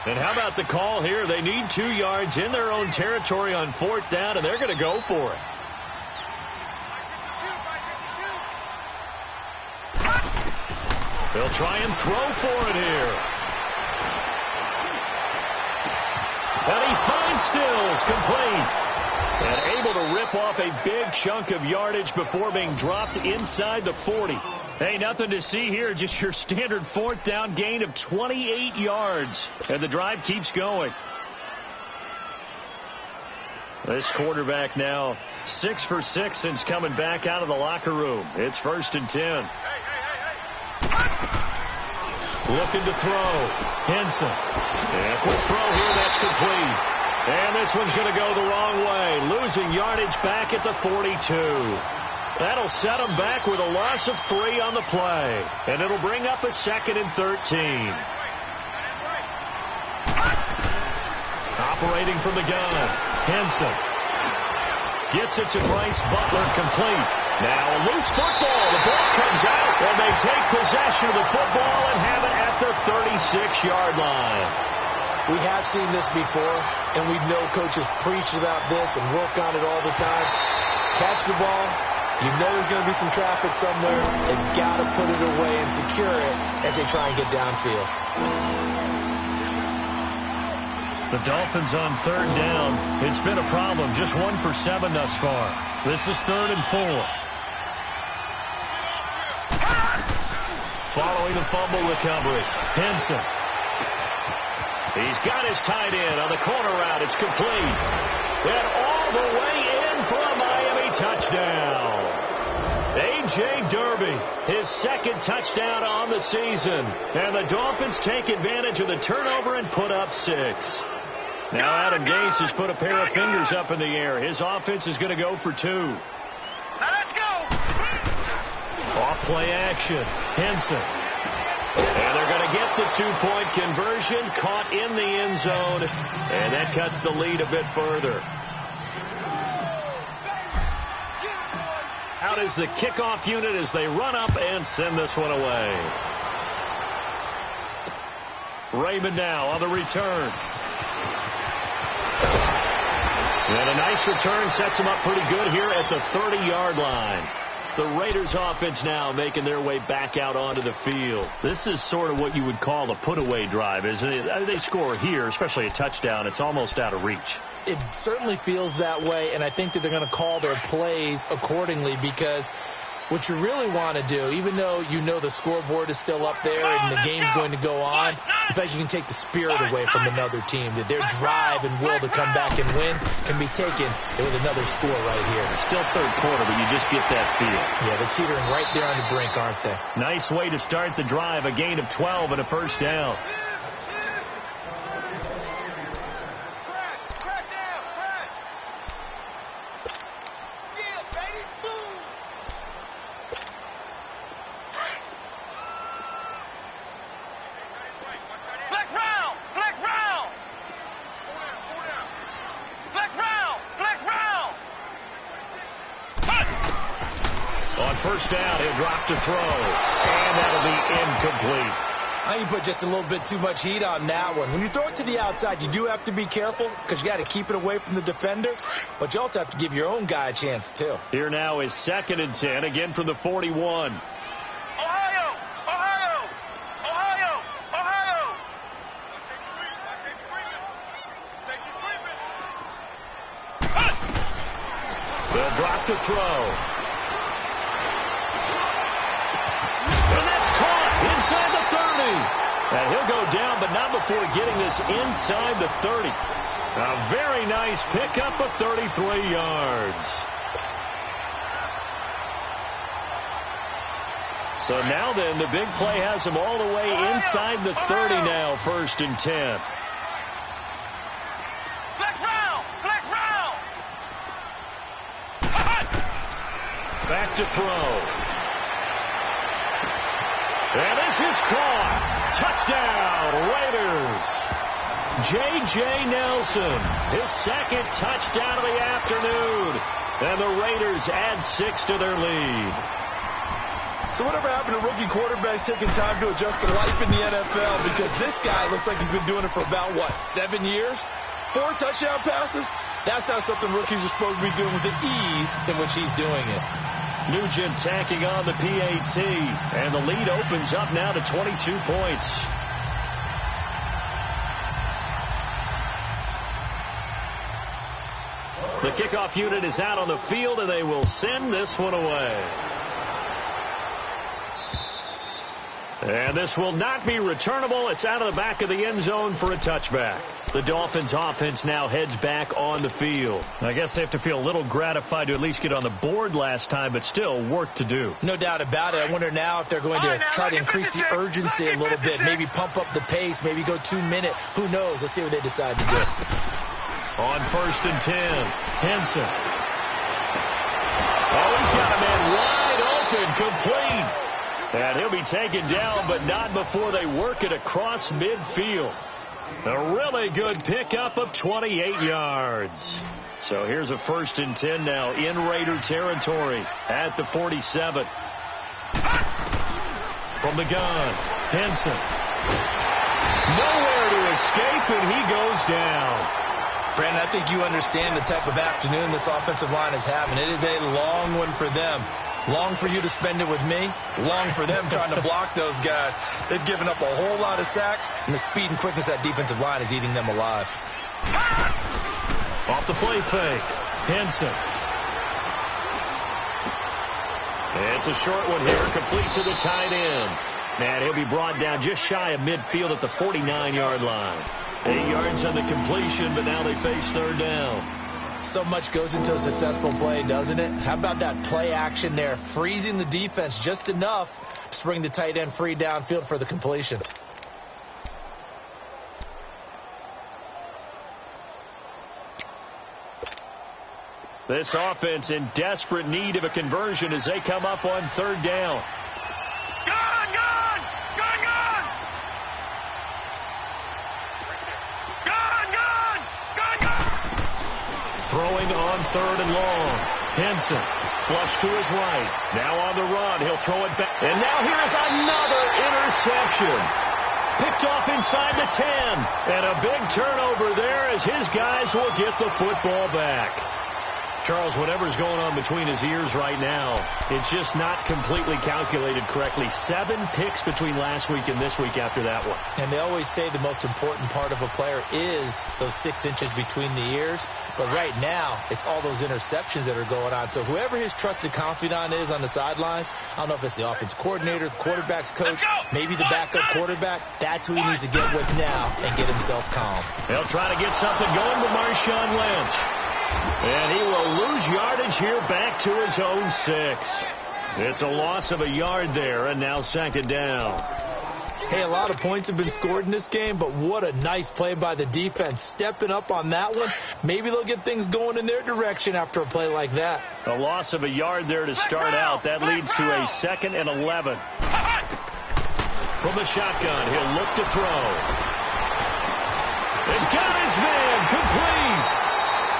And how about the call here? They need 2 yards in their own territory on 4th down, and they're going to go for it. They'll try and throw for it here. And he finds Stills complete. And able to rip off a big chunk of yardage before being dropped inside the 40. Hey, nothing to see here. Just your standard fourth down gain of 28 yards. And the drive keeps going. This quarterback now 6 for 6 since coming back out of the locker room. It's 1st and 10. Looking to throw. Henson. And a quick throw here. That's complete. And this one's going to go the wrong way. Losing yardage back at the 42. That'll set them back with a loss of 3 on the play. And it'll bring up a 2nd and 13. Operating from the gun. Henson. Gets it to Bryce Butler, complete. Now a loose football. The ball comes out, and they take possession of the football and have it at the 36-yard line. We have seen this before, and we know coaches preach about this and work on it all the time. Catch the ball. You know there's going to be some traffic somewhere. They've got to put it away and secure it as they try and get downfield. The Dolphins on 3rd down. It's been a problem. Just 1 for 7 thus far. This is 3rd and 4. Following the fumble recovery. Henson. He's got his tight end on the corner route. It's complete. And all the way in for a Miami touchdown. A.J. Derby, his 2nd touchdown on the season. And the Dolphins take advantage of the turnover and put up 6. Now Adam Gase has put a pair of fingers up in the air. His offense is going to go for 2. Now let's go. Off play action. Henson. And they're going to get the 2-point conversion. Caught in the end zone. And that cuts the lead a bit further. Out is the kickoff unit as they run up and send this one away. Raymond now on the return. And a nice return sets them up pretty good here at the 30-yard line. The Raiders offense now making their way back out onto the field. This is sort of what you would call a put-away drive, isn't it? They score here, especially a touchdown. It's almost out of reach. It certainly feels that way, and I think that they're going to call their plays accordingly because what you really want to do, even though you know the scoreboard is still up there and the game's going to go on, in fact, you can take the spirit away from another team. That their drive and will to come back and win can be taken with another score right here. It's still 3rd quarter, but you just get that feel. Yeah, they're teetering right there on the brink, aren't they? Nice way to start the drive. A gain of 12 and a 1st down. To throw, and that'll be incomplete. I think you put just a little bit too much heat on that one. When you throw it to the outside, you do have to be careful because you got to keep it away from the defender, but you also have to give your own guy a chance too. Here now is 2nd and 10, again from the 41. Ohio! Ohio! Ohio! Ohio! They'll drop to throw. Inside the 30. And he'll go down, but not before getting this inside the 30. A very nice pickup of 33 yards. So now then, the big play has him all the way inside the 30 now, 1st and 10. Back to throw. And this is caught. Touchdown, Raiders. J.J. Nelson, his 2nd touchdown of the afternoon. And the Raiders add 6 to their lead. So whatever happened to rookie quarterbacks taking time to adjust to life in the NFL? Because this guy looks like he's been doing it for about, 7 years? 4 touchdown passes? That's not something rookies are supposed to be doing with the ease in which he's doing it. Nugent tacking on the PAT, and the lead opens up now to 22 points. The kickoff unit is out on the field, and they will send this one away. And this will not be returnable. It's out of the back of the end zone for a touchback. The Dolphins offense now heads back on the field. I guess they have to feel a little gratified to at least get on the board last time, but still work to do. No doubt about it. I wonder now if they're going to try to increase the urgency a little bit, maybe pump up the pace, maybe go 2 minute. Who knows? Let's see what they decide to do. On 1st and 10, Henson. Oh, he's got a man wide open, complete. And he'll be taken down, but not before they work it across midfield. A really good pickup of 28 yards. So here's a 1st and 10 now in Raider territory at the 47. From the gun, Henson. Nowhere to escape, and he goes down. Brandon, I think you understand the type of afternoon this offensive line is having. It is a long one for them. Long for you to spend it with me. Long for them trying to block those guys. They've given up a whole lot of sacks, and the speed and quickness of that defensive line is eating them alive. Off the play fake, Henson. It's a short one here, complete to the tight end. And he'll be brought down just shy of midfield at the 49-yard line. 8 yards on the completion, but now they face 3rd down. So much goes into a successful play, doesn't it? How about that play action there, freezing the defense just enough to bring the tight end free downfield for the completion. This offense in desperate need of a conversion as they come up on 3rd down. Throwing on 3rd and long. Henson, flush to his right. Now on the run. He'll throw it back. And now here is another interception. Picked off inside the 10. And a big turnover there as his guys will get the football back. Charles, whatever's going on between his ears right now, it's just not completely calculated correctly. 7 picks between last week and this week after that one. And they always say the most important part of a player is those 6 inches between the ears. But right now, it's all those interceptions that are going on. So whoever his trusted confidant is on the sidelines, I don't know if it's the offensive coordinator, the quarterback's coach, maybe the backup quarterback, that's who he needs to get with now and get himself calm. They'll try to get something going with Marshawn Lynch. And he will lose yardage here back to his own 6. It's a loss of a yard there, and now 2nd down. Hey, a lot of points have been scored in this game, but what a nice play by the defense. Stepping up on that one. Maybe they'll get things going in their direction after a play like that. A loss of a yard there to start out. That leads to a 2nd and 11. From the shotgun, he'll look to throw. And got his man complete.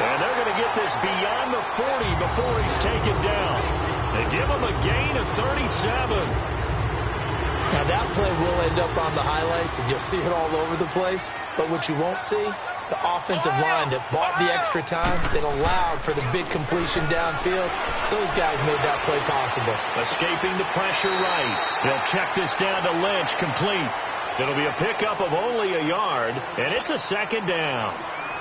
And they're going to get this beyond the 40 before he's taken down. They give him a gain of 37. Now that play will end up on the highlights, and you'll see it all over the place. But what you won't see, the offensive line that bought the extra time, that allowed for the big completion downfield, those guys made that play possible. Escaping the pressure right. They'll check this down to Lynch, complete. It'll be a pickup of only a yard, and it's a 2nd down.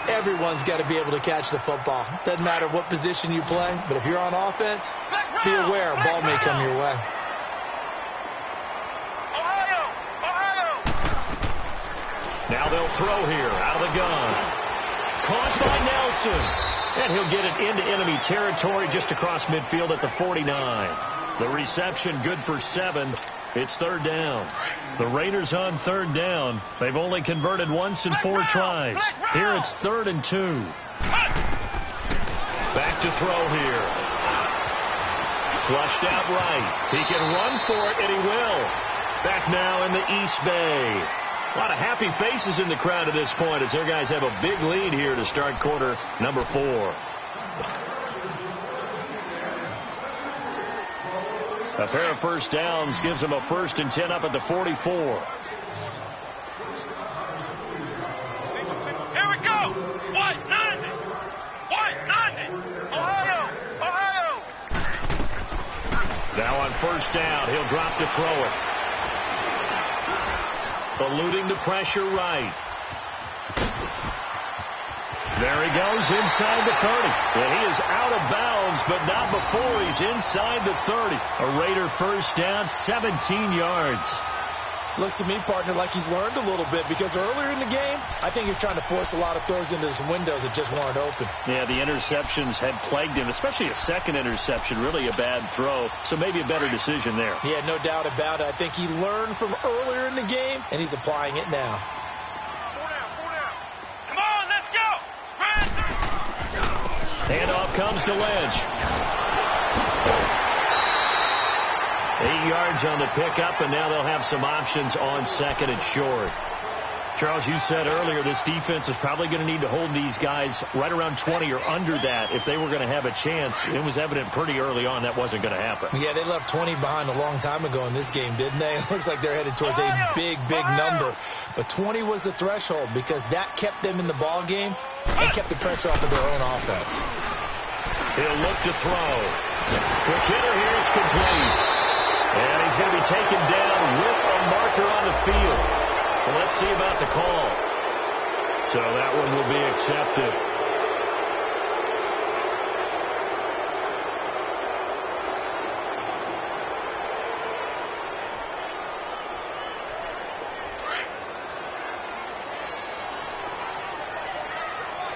Everyone's got to be able to catch the football. Doesn't matter what position you play, but if you're on offense, be aware a ball may come your way. Now they'll throw here out of the gun. Caught by Nelson. And he'll get it into enemy territory just across midfield at the 49. The reception good for 7. It's 3rd down. The Raiders on 3rd down. They've only converted once in 4 tries. Here it's 3rd and 2. Back to throw here. Flushed out right. He can run for it, and he will. Back now in the East Bay. A lot of happy faces in the crowd at this point as their guys have a big lead here to start quarter number 4. A pair of first downs gives them a 1st and 10 up at the 44. Here we go. 190. 190. Ohio. Now on 1st down, he'll drop to throw it. Eluding the pressure right. There he goes inside the 30. And he is out of bounds, but not before he's inside the 30. A Raider 1st down, 17 yards. Looks to me, partner, like he's learned a little bit, because earlier in the game, I think he was trying to force a lot of throws into some windows that just weren't open. Yeah, the interceptions had plagued him, especially a second interception, really a bad throw. So maybe a better decision there. Yeah, no doubt about it. I think he learned from earlier in the game, and he's applying it now. Come on, let's go. Handoff comes to Lynch. 8 yards on the pickup, and now they'll have some options on second and short. Charles, you said earlier this defense is probably going to need to hold these guys right around 20 or under that if they were going to have a chance. It was evident pretty early on that wasn't going to happen. Yeah, they left 20 behind a long time ago in this game, didn't they? It looks like they're headed towards a big, big number. But 20 was the threshold because that kept them in the ball game and kept the pressure off of their own offense. He'll look to throw. Quick hitter here, it's complete. And he's going to be taken down with a marker on the field. So let's see about the call. So that one will be accepted.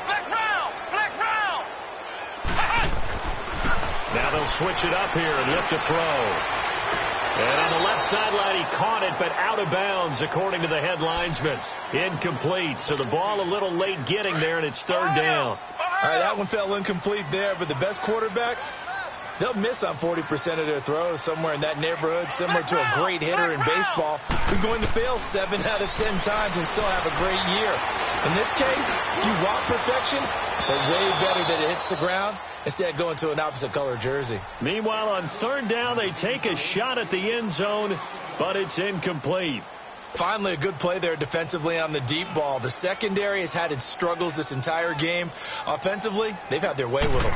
Flex round. Now they'll switch it up here and look to throw. And on the left sideline, he caught it, but out of bounds, according to the head linesman. Incomplete. So the ball a little late getting there, and it's third down. All right, that one fell incomplete there, but the best quarterbacks, they'll miss on 40% of their throws, somewhere in that neighborhood, similar to a great hitter in baseball who's going to fail 7 out of 10 times and still have a great year. In this case, you want perfection, but way better that it hits the ground instead going to an opposite color jersey. Meanwhile, on third down, they take a shot at the end zone, but it's incomplete. Finally, a good play there defensively on the deep ball. The secondary has had its struggles this entire game. Offensively, they've had their way with them.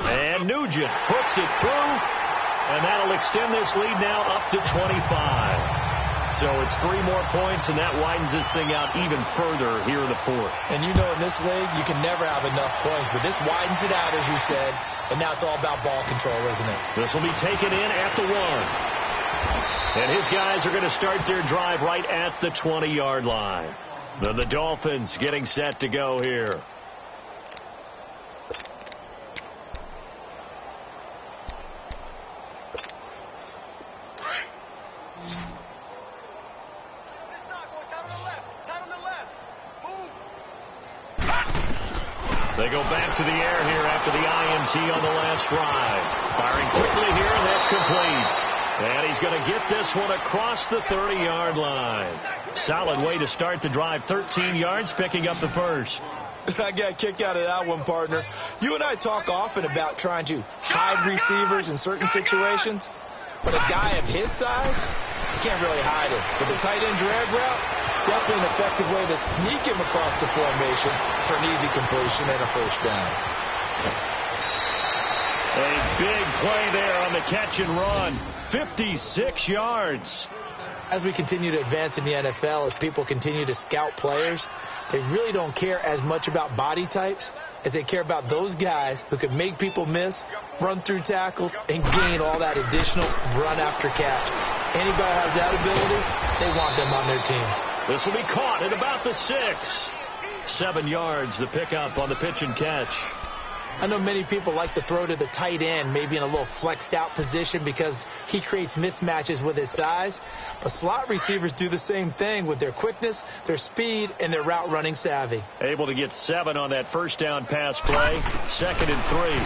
And Nugent puts it through, and that'll extend this lead now up to 25. So it's 3 more points, and that widens this thing out even further here in the fourth. And you know in this league, you can never have enough points, but this widens it out, as you said, and now it's all about ball control, isn't it? This will be taken in at the 1. And his guys are going to start their drive right at the 20-yard line. Then the Dolphins getting set to go here. They go back to the air here after the INT on the last drive. Firing quickly here, and that's complete. And he's going to get this one across the 30-yard line. Solid way to start the drive. 13 yards, picking up the first. I got a kick out of that one, partner. You and I talk often about trying to hide receivers in certain situations. But a guy of his size, you can't really hide him. But the tight end drag route, definitely an effective way to sneak him across the formation for an easy completion and a first down. A big play there on the catch and run. 56 yards. As we continue to advance in the NFL, as people continue to scout players, they really don't care as much about body types as they care about those guys who can make people miss, run through tackles, and gain all that additional run after catch. Anybody has that ability, they want them on their team. This will be caught at about the 6. 7 yards, the pickup on the pitch and catch. I know many people like to throw to the tight end, maybe in a little flexed out position because he creates mismatches with his size. But slot receivers do the same thing with their quickness, their speed, and their route running savvy. Able to get 7 on that first down pass play. 2nd and 3.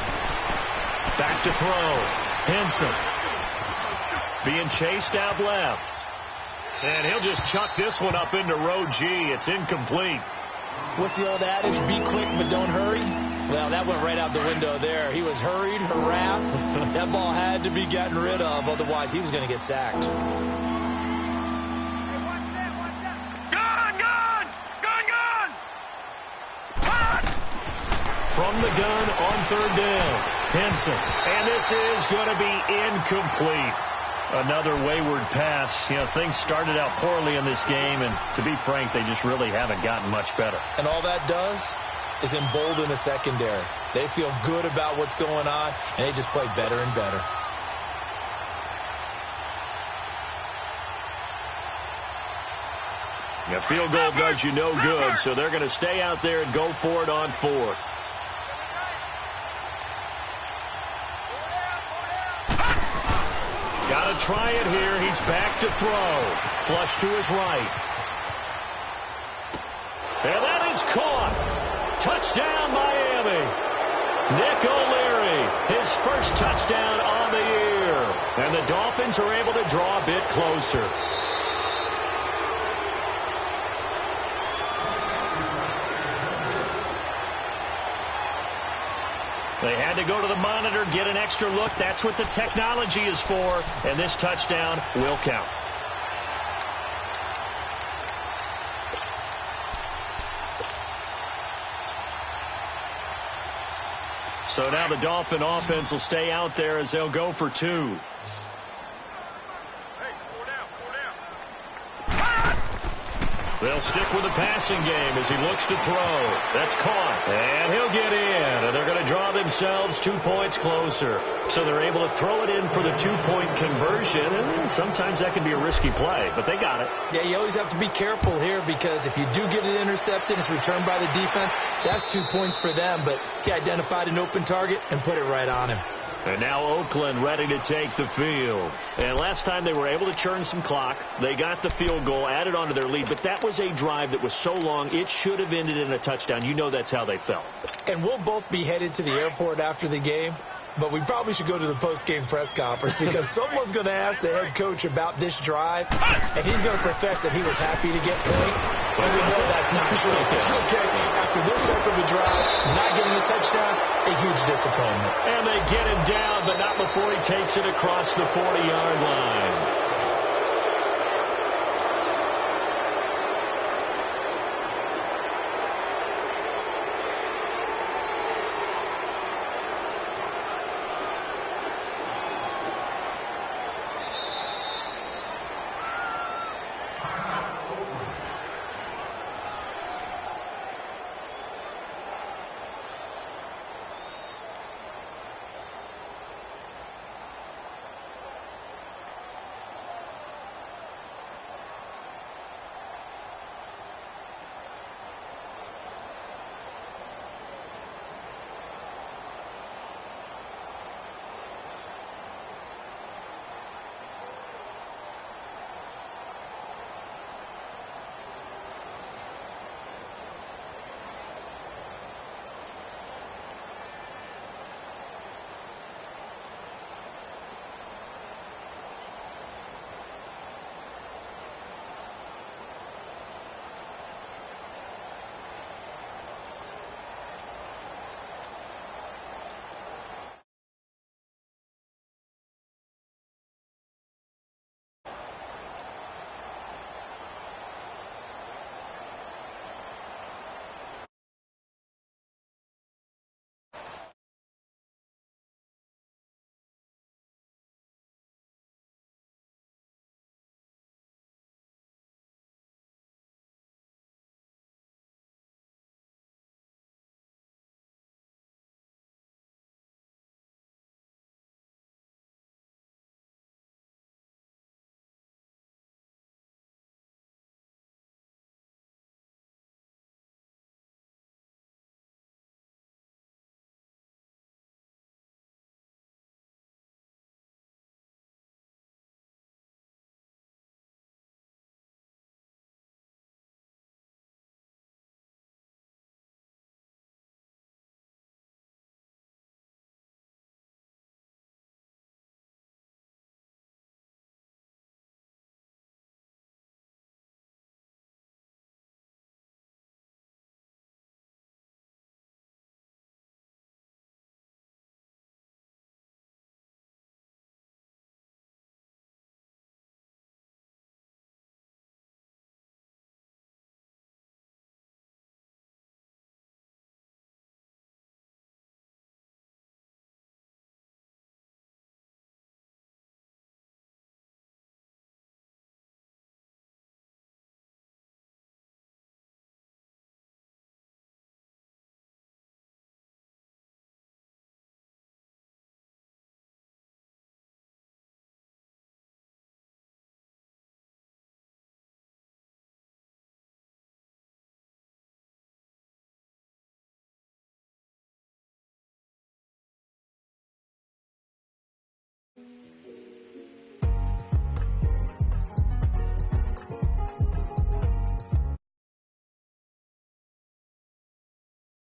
Back to throw. Henson being chased out left. And he'll just chuck this one up into row G. It's incomplete. What's the old adage? Be quick, but don't hurry. Well, that went right out the window there. He was hurried, harassed. That ball had to be gotten rid of, otherwise he was going to get sacked. Gun! From the gun on third down. Henson. And this is going to be incomplete. Another wayward pass. You know, things started out poorly in this game, and to be frank, they just really haven't gotten much better. And all that does is embolden the secondary. They feel good about what's going on, and they just play better and better. A field goal does you no good, so they're going to stay out there and go for it on fourth. Got to try it here. He's back to throw. Flush to his right. And that is caught. Touchdown, Miami. Nick O'Leary, his first touchdown on the year. And the Dolphins are able to draw a bit closer. They had to go to the monitor, get an extra look. That's what the technology is for. And this touchdown will count. So now the Dolphin offense will stay out there as they'll go for two. They'll stick with the passing game as he looks to throw. That's caught. And he'll get in. And they're going to draw themselves 2 points closer. So they're able to throw it in for the 2-point conversion. And sometimes that can be a risky play, but they got it. Yeah, you always have to be careful here because if you do get it intercepted, it's returned by the defense. That's 2 points for them, but he identified an open target and put it right on him. And now Oakland ready to take the field. And last time they were able to churn some clock. They got the field goal, added on to their lead. But that was a drive that was so long, it should have ended in a touchdown. You know that's how they felt. And we'll both be headed to the airport after the game. But we probably should go to the post-game press conference because someone's going to ask the head coach about this drive, and he's going to profess that he was happy to get points, and we know that's not true. Okay, after this type of a drive, not getting a touchdown, a huge disappointment. And they get him down, but not before he takes it across the 40-yard line.